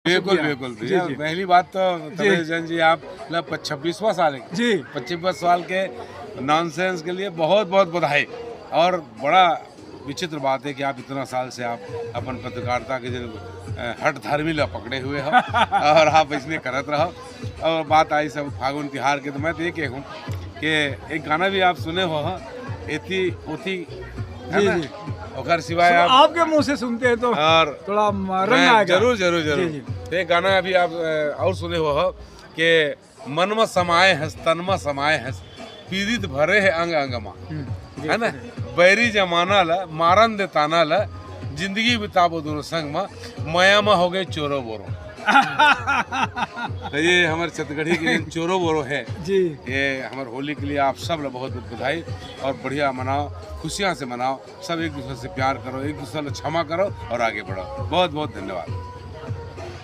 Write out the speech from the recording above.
बिल्कुल बिल्कुल भैया, पहली बात तो तपेश जैन जी आप 26वां साल है जी 25वां साल के नॉनसेंस के लिए बहुत बहुत बधाई। और बड़ा विचित्र बात है कि आप इतना साल से आप अपन पत्रकारिता के जो हट धर्मी ला पकड़े हुए हो और आप इसने करत रहो। और बात आई सब फागुन तिहार के, तो मैं तो ये कहूँ कि एक गाना भी आप सुने हो एथी ओथी है ना? और सिवाय आप आपके मुंह से सुनते हैं तो और थोड़ा रंग मैं आएगा। जरूर जरूर जी, जरूर जी। तो एक गाना अभी आप और सुने हो कि मन में समाये हंस तन में समाये हंस पीड़ित भरे है अंग अंग मा, है ना? बैरी जमाना ला मारन दे ताना ला जिंदगी बिताबो दोनों संग में मया में हो गए चोरो बोरो। तो ये हमारे छत्तीसगढ़ी के लिए चोरो बोरो है जी ये हमारे होली के लिए आप सब लोग बहुत बहुत बधाई और बढ़िया मनाओ, खुशियाँ से मनाओ, सब एक दूसरे से प्यार करो, एक दूसरे को क्षमा करो और आगे बढ़ो। बहुत बहुत धन्यवाद।